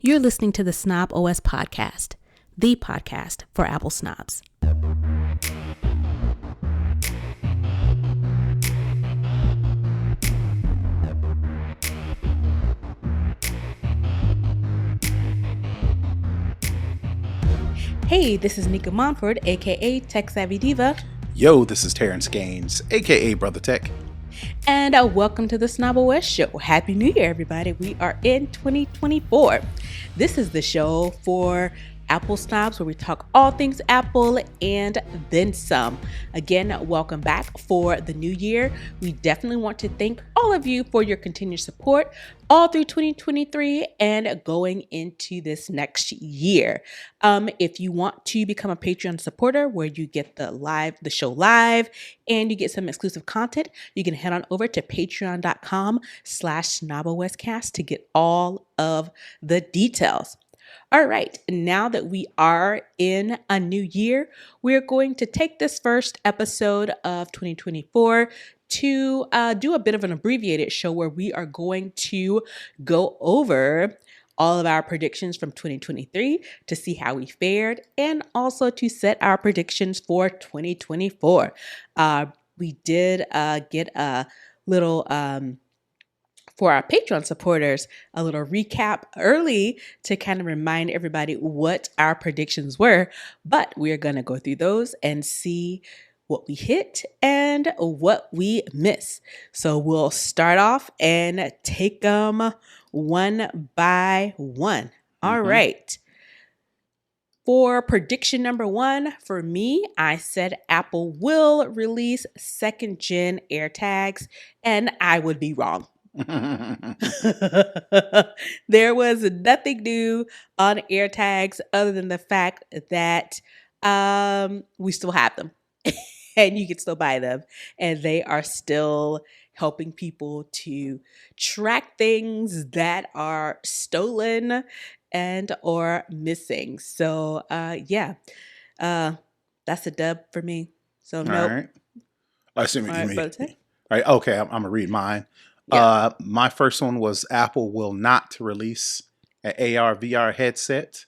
You're listening to the Snob OS podcast, the podcast for Apple snobs. Hey, this is Nica Montford, aka Tech Savvy Diva. Yo, this is Terrance Gaines, aka Brother Tech. And welcome to the Snob OS show. Happy New Year, everybody. We are in 2024. This is the show for Apple snobs where we talk all things Apple and then some. Again, welcome back for the new year. We definitely want to thank all of you for your continued support all through 2023 and going into this next year. If you want to become a Patreon supporter where you get the show live and you get some exclusive content, you can head on over to patreon.com/snoboscast to get all of the details. All right, now that we are in a new year, we're going to take this first episode of 2024 to do a bit of an abbreviated show where we are going to go over all of our predictions from 2023 to see how we fared and also to set our predictions for 2024. We did get a little... for our Patreon supporters, a little recap early to kind of remind everybody what our predictions were, but we're going to go through those and see what we hit and what we miss. So we'll start off and take them one by one. All right. For prediction number one, for me, I said Apple will release second gen AirTags, and I would be wrong. There was nothing new on AirTags other than the fact that we still have them and you can still buy them, and they are still helping people to track things that are stolen and or missing. So that's a dub for me. So no. All right. I see what you mean. All Right, okay, I'm gonna read mine. Yeah. My first one was Apple will not release an AR VR headset.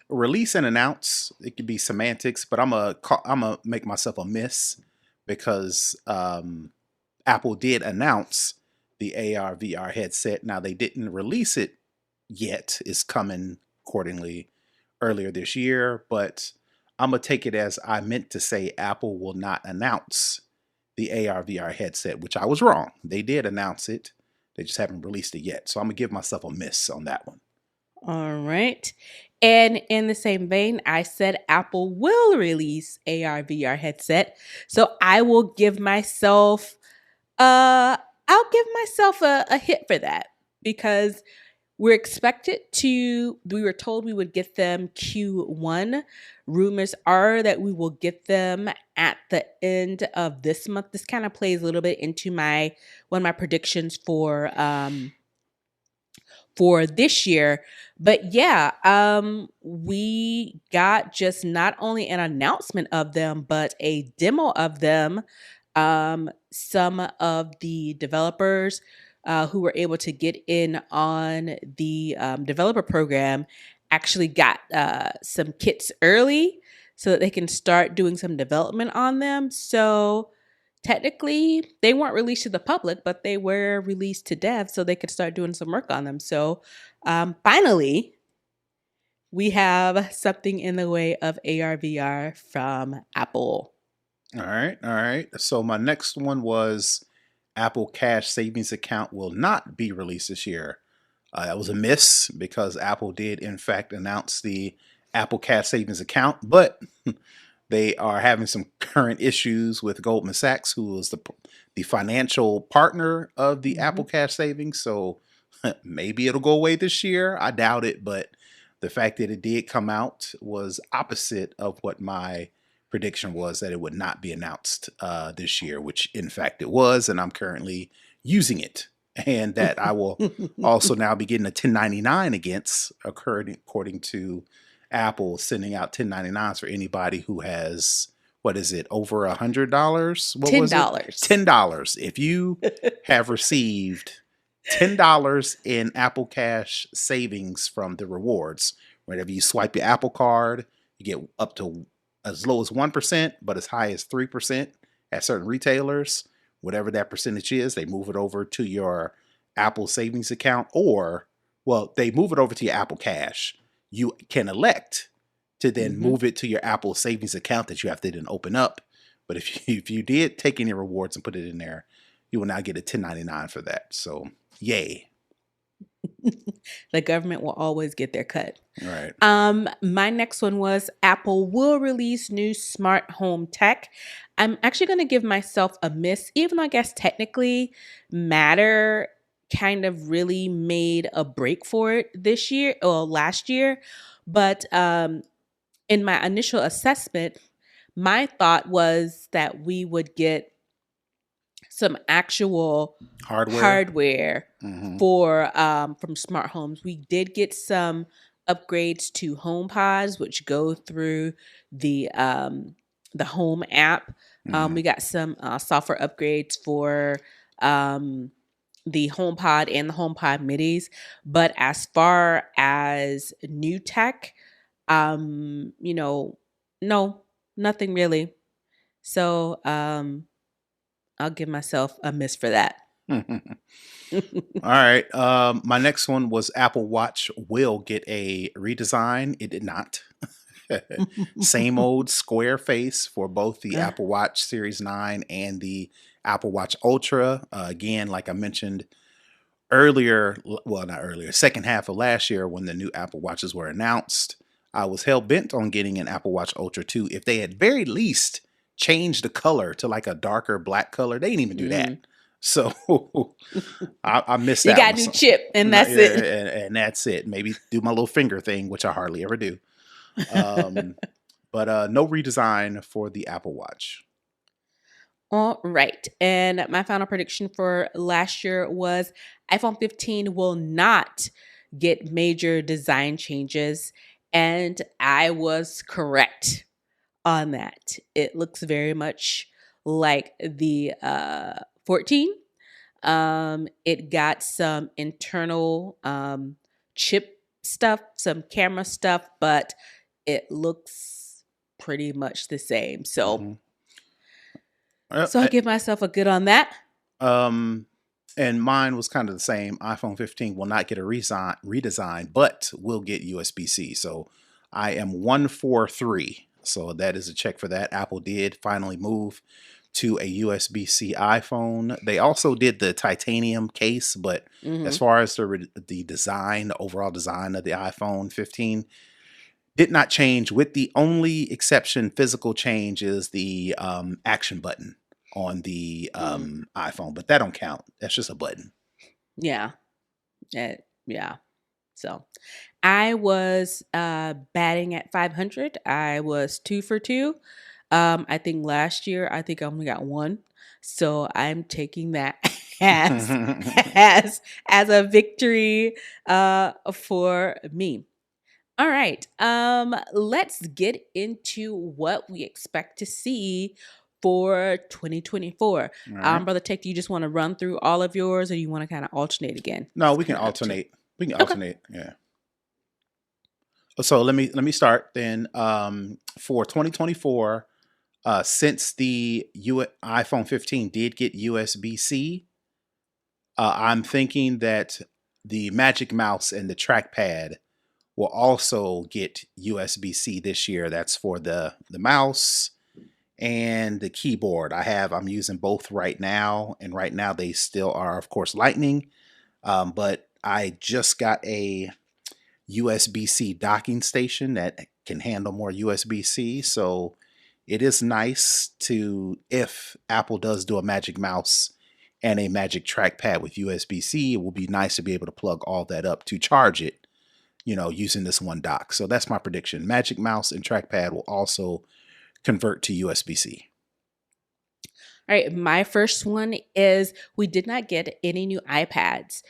Release and announce, it could be semantics, but I'm gonna make myself a miss because Apple did announce the AR VR headset. Now they didn't release it yet. It's coming accordingly earlier this year, but I'm gonna take it as I meant to say Apple will not announce the AR VR headset, which I was wrong. They did announce it. They just haven't released it yet. So I'm going to give myself a miss on that one. All right. And in the same vein, I said Apple will release AR VR headset. So I will give myself, a hit for that because we were told we would get them Q1. Rumors are that we will get them at the end of this month. This kind of plays a little bit into one of my predictions for this year. But yeah, we got just not only an announcement of them, but a demo of them. Some of the developers who were able to get in on the developer program actually got some kits early so that they can start doing some development on them. So technically they weren't released to the public, but they were released to devs so they could start doing some work on them. So finally, we have something in the way of AR VR from Apple. All right. So my next one was Apple Cash Savings Account will not be released this year. That was a miss because Apple did, in fact, announce the Apple Cash Savings Account, but they are having some current issues with Goldman Sachs, who was the financial partner of the Apple Cash Savings. So maybe it'll go away this year. I doubt it, but the fact that it did come out was opposite of what my prediction was, that it would not be announced this year, which in fact it was, and I'm currently using it. And that I will also now be getting a 1099 against, according to Apple, sending out 1099s for anybody who has, what is it, over $100? $10. $10. If you have received $10 in Apple Cash savings from the rewards. Whenever you swipe your Apple Card, you get up to as low as 1%, but as high as 3% at certain retailers. Whatever that percentage is, they move it over to your Apple savings account, or, well, they move it over to your Apple Cash. You can elect to then move it to your Apple savings account that you have to then open up. But if you did take any rewards and put it in there, you will now get a $10.99 for that. So yay. The government will always get their cut. Right. My next one was Apple will release new smart home tech. I'm actually going to give myself a miss, even though I guess technically Matter kind of really made a break for it this year or last year. But in my initial assessment, my thought was that we would get some actual hardware for from smart homes. We did get some upgrades to HomePods, which go through the Home app. We got some software upgrades for the HomePod and the HomePod Minis. But as far as new tech, no, nothing really. So I'll give myself a miss for that. All right. My next one was Apple Watch will get a redesign. It did not. Same old square face for both the Apple Watch Series 9 and the Apple Watch Ultra. Again, like I mentioned earlier, well, not earlier, second half of last year when the new Apple Watches were announced, I was hell bent on getting an Apple Watch Ultra 2. If they had very least changed the color to like a darker black color, they didn't even do that. So I missed that. You got a new chip, and that's it. And that's it. Maybe do my little finger thing, which I hardly ever do. But no redesign for the Apple Watch. All right. And my final prediction for last year was iPhone 15 will not get major design changes. And I was correct on that. It looks very much like the 14. It got some internal chip stuff, some camera stuff, but it looks pretty much the same. So, so I give myself a good on that. And mine was kind of the same. iPhone 15 will not get a redesign, but will get USB-C. So I am 143. So that is a check for that. Apple did finally move to a USB-C iPhone. They also did the titanium case, but as far as the design, the overall design of the iPhone 15 did not change, with the only exception, physical change, is the action button on the iPhone, but that don't count. That's just a button. Yeah. Yeah. So I was batting at 500. I was 2 for 2. I think last year, I think I only got 1. So I'm taking that as a victory for me. All right. Let's get into what we expect to see for 2024. Right. Brother Tech, do you just want to run through all of yours, or you want to kind of alternate again? No, we can alternate. We can alternate. Yeah. So let me start then. For 2024, since the iPhone 15 did get USB-C, I'm thinking that the Magic Mouse and the Trackpad will also get USB-C this year. That's for the mouse and the keyboard. I'm using both right now, and right now they still are, of course, Lightning. But I just got a USB-C docking station that can handle more USB-C. So it is nice to, if Apple does do a Magic Mouse and a Magic Trackpad with USB-C, it will be nice to be able to plug all that up to charge it, using this one dock. So that's my prediction. Magic Mouse and Trackpad will also convert to USB-C. All right, my first one is we did not get any new iPads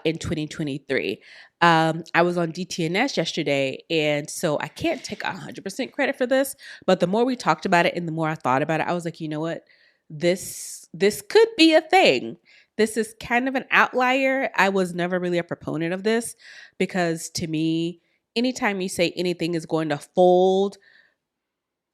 in 2023. I was on DTNS yesterday, and so I can't take 100% credit for this, but the more we talked about it and the more I thought about it, I was like, you know what? This could be a thing. this is kind of an outlier. I was never really a proponent of this because to me, anytime you say anything is going to fold,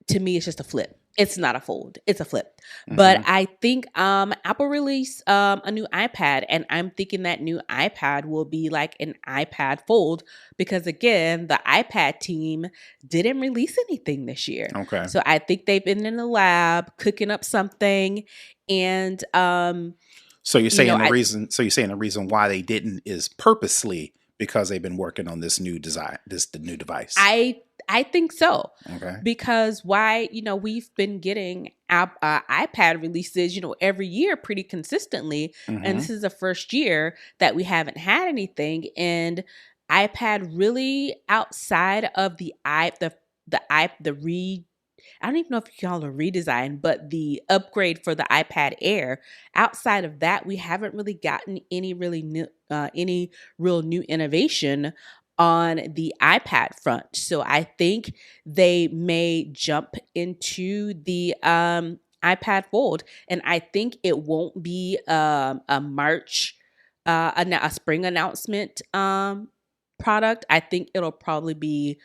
to me it's just a flip. It's not a fold, it's a flip. But Hmm. I think Apple released a new iPad, and I'm thinking that new iPad will be like an iPad fold because again, the iPad team didn't release anything this year. Okay. So I think they've been in the lab cooking up something, and So you're you know, saying the I reason? So you're saying the reason why they didn't is purposely because they've been working on this new design, the new device. I I think so. Okay. Because why, we've been getting iPad releases, every year pretty consistently. And Hmm. this is the first year that we haven't had anything. And iPad really outside of the I don't even know if you call it a redesign, but the upgrade for the iPad Air. Outside of that, we haven't really gotten any real new innovation on the iPad front. So I think they may jump into the iPad Fold, and I think it won't be a March, a spring announcement product. I think it'll probably be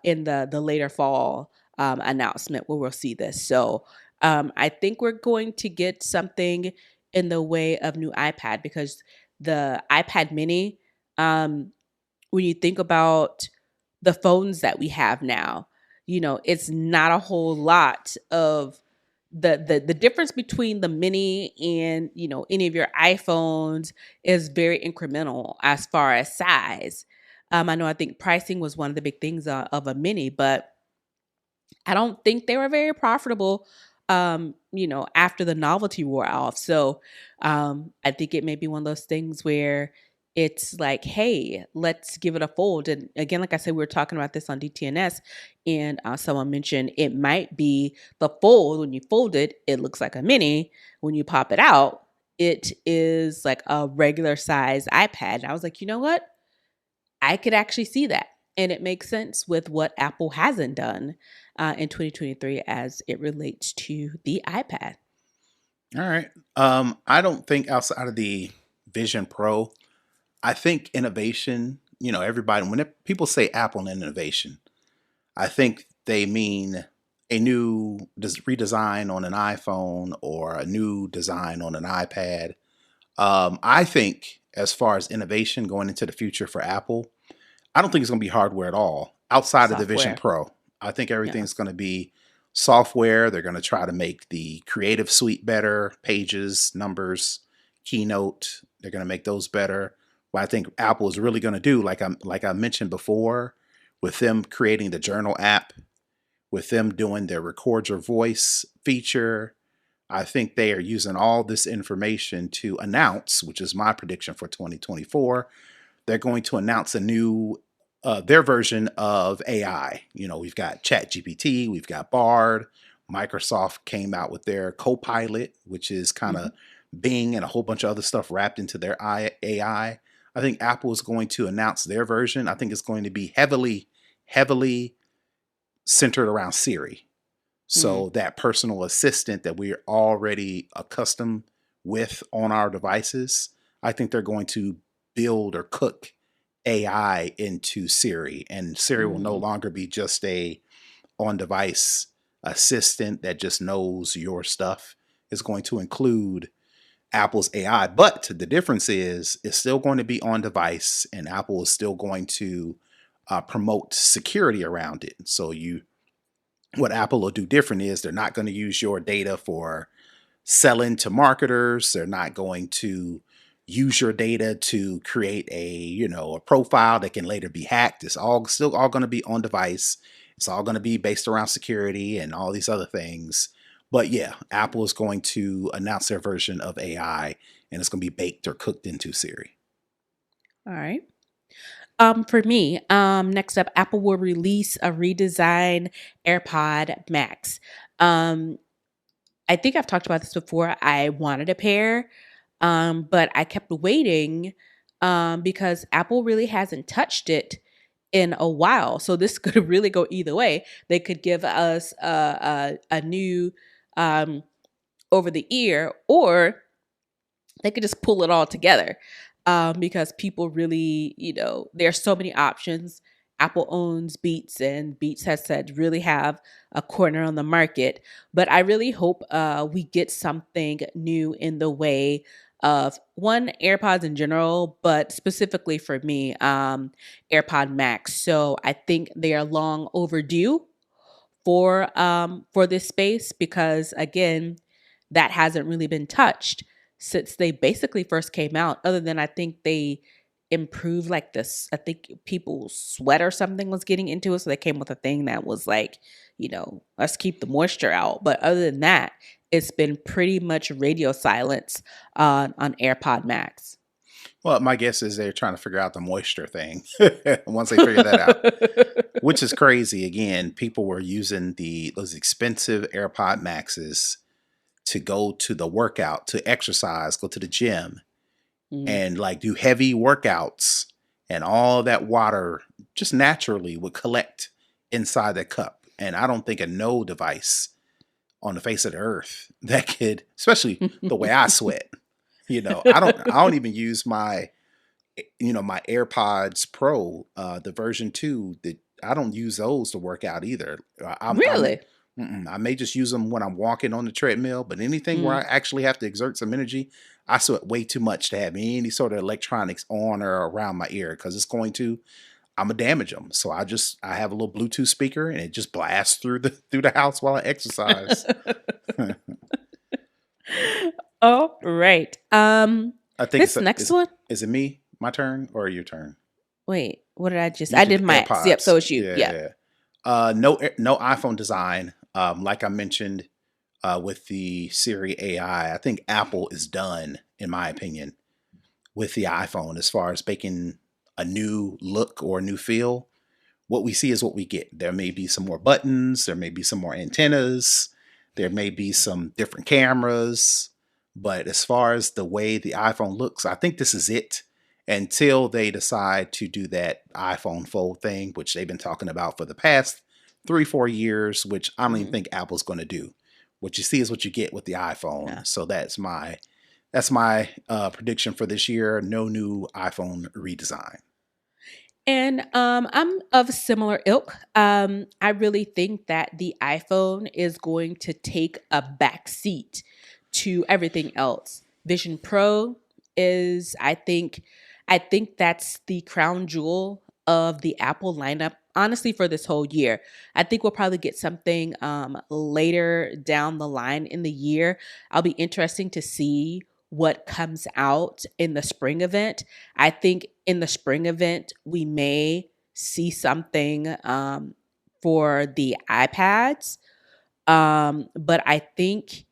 in the later fall announcement where we'll see this. So I think we're going to get something in the way of new iPad because the iPad Mini, um, when you think about the phones that we have now, it's not a whole lot of the difference between the mini and any of your iPhones is very incremental as far as size. I think pricing was one of the big things of a mini, but I don't think they were very profitable, after the novelty wore off. So I think it may be one of those things where it's like, hey, let's give it a fold. And again, like I said, we were talking about this on DTNS, and someone mentioned it might be the fold. When you fold it, it looks like a mini. When you pop it out, it is like a regular size iPad. And I was like, you know what? I could actually see that. And it makes sense with what Apple hasn't done in 2023 as it relates to the iPad. All right. I don't think outside of the Vision Pro, I think innovation. Everybody when people say Apple and innovation, I think they mean a new redesign on an iPhone or a new design on an iPad. I think as far as innovation going into the future for Apple, I don't think it's going to be hardware at all outside of the Vision Software. Pro. I think Yeah. everything's going to be software. They're going to try to make the Creative Suite better, Pages, Numbers, Keynote. They're going to make those better. What I think Apple is really going to do, like I mentioned before, with them creating the Journal app, with them doing their record your voice feature, I think they are using all this information to announce, which is my prediction for 2024. They're going to announce a new their version of AI. We've got ChatGPT, we've got Bard. Microsoft came out with their Copilot, which is kind Hmm. of Bing and a whole bunch of other stuff wrapped into their AI. I think Apple is going to announce their version. I think it's going to be heavily centered around Siri. Mm. So that personal assistant that we're already accustomed with on our devices, I think they're going to build or cook AI into Siri, and Siri will no Mm. longer be just a on-device assistant that just knows your stuff. It's going to include Apple's AI, but the difference is it's still going to be on device, and Apple is still going to promote security around it. So what Apple will do different is they're not going to use your data for selling to marketers. They're not going to use your data to create a profile that can later be hacked. It's all still all going to be on device. It's all going to be based around security and all these other things. But yeah, Apple is going to announce their version of AI, and it's going to be baked or cooked into Siri. All right. For me, next up, Apple will release a redesigned AirPod Max. Um, I think I've talked about this before. I wanted a pair, but I kept waiting because Apple really hasn't touched it in a while. So this could really go either way. They could give us a new um, over the ear, or they could just pull it all together, because people really, there's so many options. Apple owns Beats, and Beats has said really have a corner on the market. But I really hope we get something new in the way of one, AirPods in general, but specifically for me, AirPod Max. So I think they are long overdue for this space, because again, that hasn't really been touched since they basically first came out, other than I think they improved like this. I think people's sweat or something was getting into it, so they came with a thing that was like, let's keep the moisture out. But other than that, it's been pretty much radio silence on AirPod Max. Well, my guess is they're trying to figure out the moisture thing once they figure that out, which is crazy. Again, people were using those expensive AirPod Maxes to go to the workout, to exercise, go to the gym, Mm. and like do heavy workouts, and all that water just naturally would collect inside that cup. And I don't think a no device on the face of the earth that could, especially the way I sweat. I don't even use my AirPods Pro, the version 2, that I don't use those to work out either. Really? I may just use them when I'm walking on the treadmill, but anything where I Mm. actually have to exert some energy, I sweat way too much to have any sort of electronics on or around my ear, because I'm gonna damage them. So I have a little Bluetooth speaker, and it just blasts through the house while I exercise. All right. I think This next one. is it me, my turn, or your turn? Wait, what did I just? You I did did the my. Yep. So AirPods. it's you. Yeah, Yeah. yeah. No iPhone design. Like I mentioned, with the Siri AI, I think Apple is done, in my opinion, with the iPhone as far as making a new look or a new feel. What we see is what we get. There may be some more buttons, there may be some more antennas, there may be some different cameras, but as far as the way the iPhone looks, I think this is it until they decide to do that iPhone Fold thing, which they've been talking about for the past 3-4 years, which I don't even Mhm. think Apple's going to do. What you see is what you get with the Yeah. iPhone. So that's my prediction for this year. No new iPhone redesign. And I'm of similar ilk. I really think that the iPhone is going to take a back seat to everything else. Vision Pro is, I think that's the crown jewel of the Apple lineup. Honestly, for this whole year, I think we'll probably get something later down the line in the year. I'll be interesting to see what comes out in the spring event. I think in the spring event, we may see something for the iPads. But I think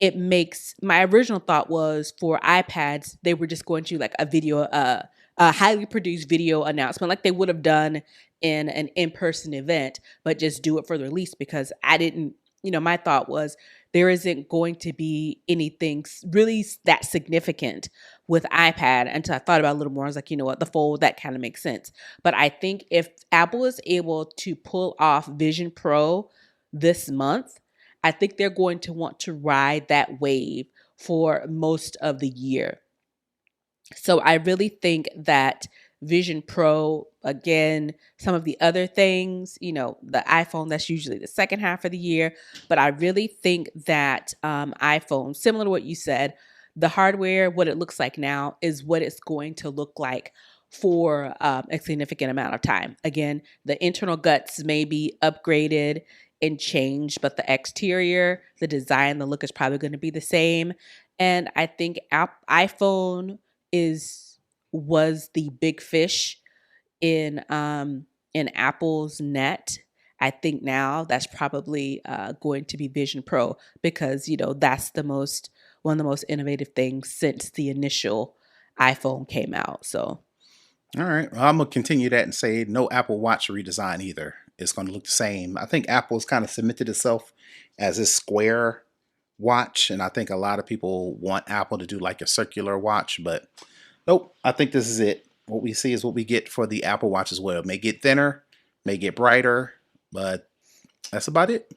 it makes, my original thought was for iPads, they were just going to like a highly produced video announcement like they would have done in an in-person event, but just do it for the release, because I didn't, my thought was there isn't going to be anything really that significant with iPad until I thought about it a little more. I was like, you know what, the fold, that kind of makes sense. But I think if Apple is able to pull off Vision Pro this month, I think they're going to want to ride that wave for most of the year. So I really think that Vision Pro, again, some of the other things, the iPhone, that's usually the second half of the year. But I really think that iPhone, similar to what you said, the hardware, what it looks like now, is what it's going to look like for a significant amount of time. Again, the internal guts may be upgraded and changed, but the exterior, the design, the look is probably going to be the same. And I think iPhone is was the big fish in Apple's net. I think now that's probably going to be Vision Pro, because that's the most one of the most innovative things since the initial iPhone came out. So All right. Well, I'm going to continue that and say no Apple Watch redesign either. It's going to look the same. I think Apple's kind of cemented itself as this square watch, and I think a lot of people want Apple to do like a circular watch, but nope. I think this is it. What we see is what we get for the Apple Watch as well. It may get thinner, may get brighter, but that's about it.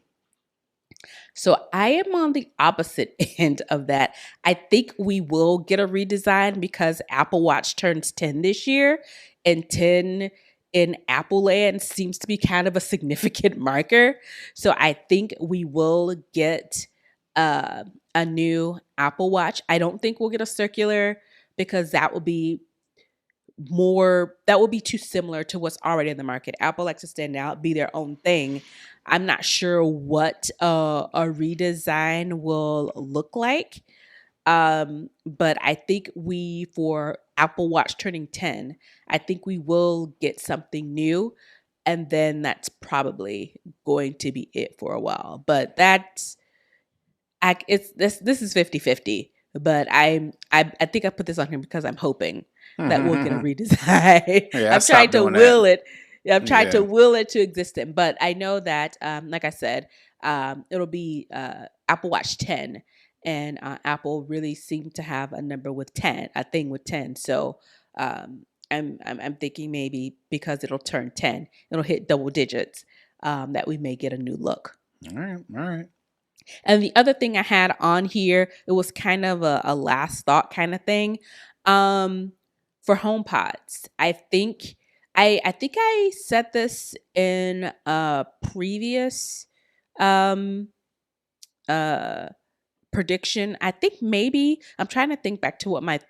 So I am on the opposite end of that. I think we will get a redesign because Apple Watch turns 10 this year, and 10 in Apple land seems to be kind of a significant marker. So I think we will get uh, a new Apple Watch. I don't think we'll get a circular because that will be too similar to what's already in the market. Apple likes to stand out, be their own thing. I'm not sure what a redesign will look like. But I think for Apple Watch turning 10, I think we will get something new. And then that's probably going to be it for a while. But it's this is 50-50. But I think I put this on here because I'm hoping that we'll get a redesign. Yeah, I I'm trying stopped to doing that. will it. I'm trying to Yeah. will it to existence. But I know that, like I said, it'll be Apple Watch 10, and Apple really seemed to have a number with 10, a thing with 10. So I'm thinking maybe because it'll turn 10, it'll hit double digits, that we may get a new look. All right. All right. And the other thing I had on here, it was kind of a last thought kind of thing. Um, for HomePods, I think I said this in a previous um uh prediction. I think maybe I'm trying to think back to what my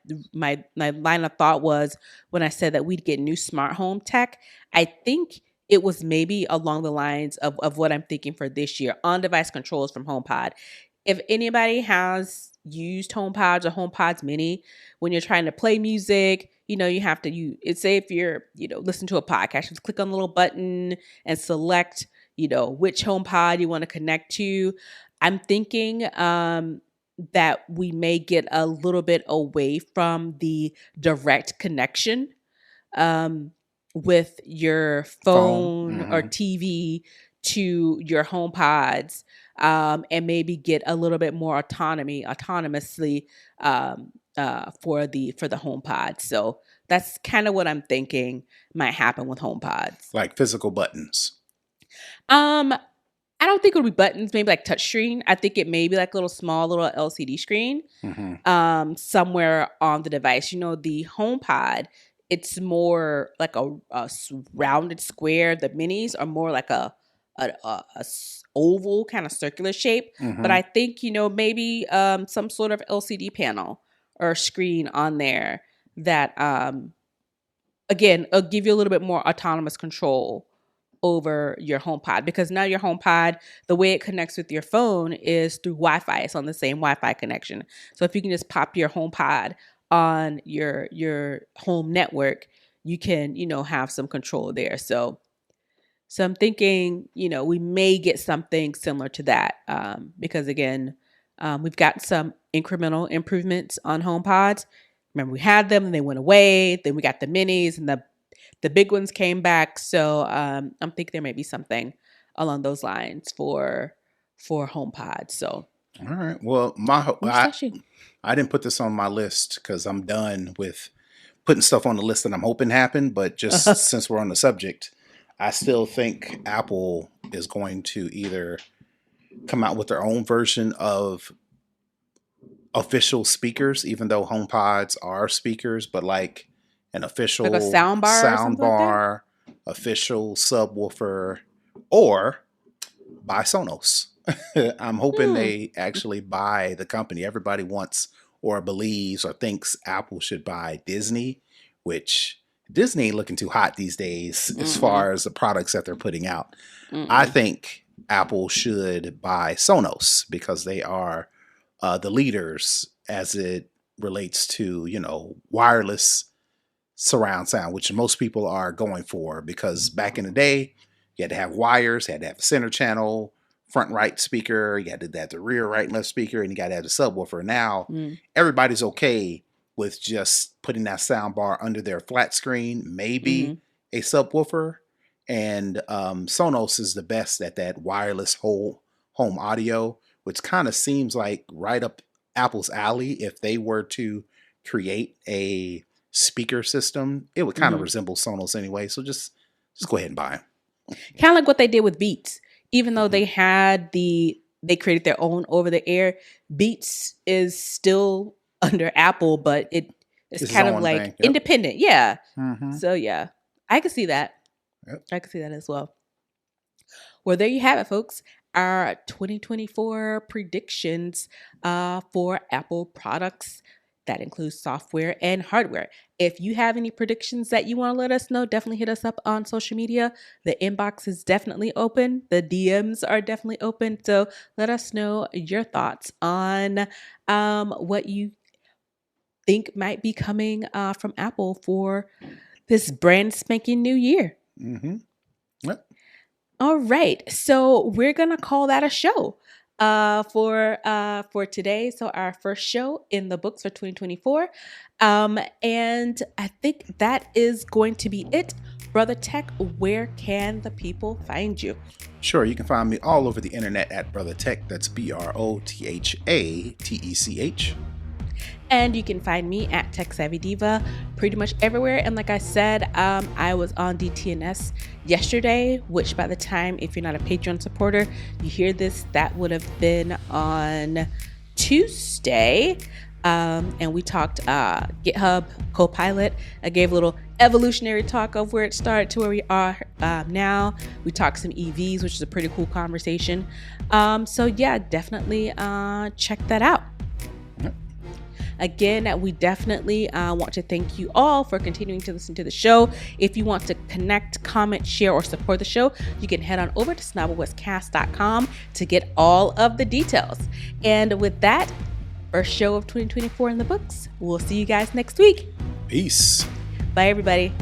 line of thought was when I said that we'd get new smart home tech. I think it was maybe along the lines of what I'm thinking for this year, on device controls from HomePod. If anybody has used HomePods or HomePods Mini, when you're trying to play music, you have to say if you're, listen to a podcast, just click on the little button and select, which HomePod you want to connect to. I'm thinking that we may get a little bit away from the direct connection with your Phone. phone or TV to your HomePods, and maybe get a little bit more autonomously, for the HomePod. So that's kind of what I'm thinking might happen with HomePods. Like physical buttons. Um, I don't think it'll be buttons, maybe like touchscreen. I think it may be like a small little LCD screen somewhere on the device. The HomePod, it's more like a rounded square. The minis are more like a oval kind of circular shape. But I think, maybe some sort of LCD panel or screen on there that, again, will give you a little bit more autonomous control over your HomePod, because now your HomePod, the way it connects with your phone is through Wi-Fi. It's on the same Wi-Fi connection. So if you can just pop your HomePod on your home network, you can, have some control there. So I'm thinking, we may get something similar to that, because again, we've got some incremental improvements on HomePods. Remember, we had them and they went away. Then we got the minis, and the big ones came back. So I'm thinking there may be something along those lines for HomePod. So all right. Well, I didn't put this on my list because I'm done with putting stuff on the list that I'm hoping happen. But just since we're on the subject, I still think Apple is going to either come out with their own version of official speakers, even though HomePods are speakers, but like an official like a sound bar, official subwoofer, or buy Sonos. I'm hoping they actually buy the company. Everybody wants or believes or thinks Apple should buy Disney, which Disney ain't looking too hot these days as far as the products that they're putting out. I think Apple should buy Sonos because they are the leaders as it relates to, wireless surround sound, which most people are going for, because back in the day, you had to have wires, you had to have a center channel, front right speaker, you had to have the rear right and left speaker, and you got to have the subwoofer. Now, everybody's okay with just putting that sound bar under their flat screen, maybe a subwoofer. And Sonos is the best at that wireless whole home audio, which kind of seems like right up Apple's alley. If they were to create a speaker system, it would kind of resemble Sonos anyway. So just go ahead and buy them. Kind of like what they did with Beats. Even though they had the they created their own over the air. Beats is still under Apple, but it's It's kind his of own like thing. Yep. independent. Yeah. Mm-hmm. So yeah, I can see that. Yep. I can see that as well. Well, there you have it, folks. Our 2024 predictions for Apple products. That includes software and hardware. If you have any predictions that you want to let us know, definitely hit us up on social media. The inbox is definitely open. The DMs are definitely open. So let us know your thoughts on what you think might be coming from Apple for this brand spanking new year. Mm-hmm. Yep. All right, so we're gonna call that a show for today. So our first show in the books for 2024, and I think that is going to be it. Brother Tech, where can the people find you? Sure, you can find me all over the internet at Brother Tech. That's BROTHATECH. And you can find me at Tech Savvy Diva pretty much everywhere. And like I said, I was on DTNS yesterday, which by the time, if you're not a Patreon supporter, you hear this, that would have been on Tuesday. And we talked GitHub Copilot. I gave a little evolutionary talk of where it started to where we are now. We talked some EVs, which is a pretty cool conversation. So yeah, definitely check that out. Again, we definitely want to thank you all for continuing to listen to the show. If you want to connect, comment, share, or support the show, you can head on over to snobblewestcast.com to get all of the details. And with that, first show of 2024 in the books. We'll see you guys next week. Peace. Bye, everybody.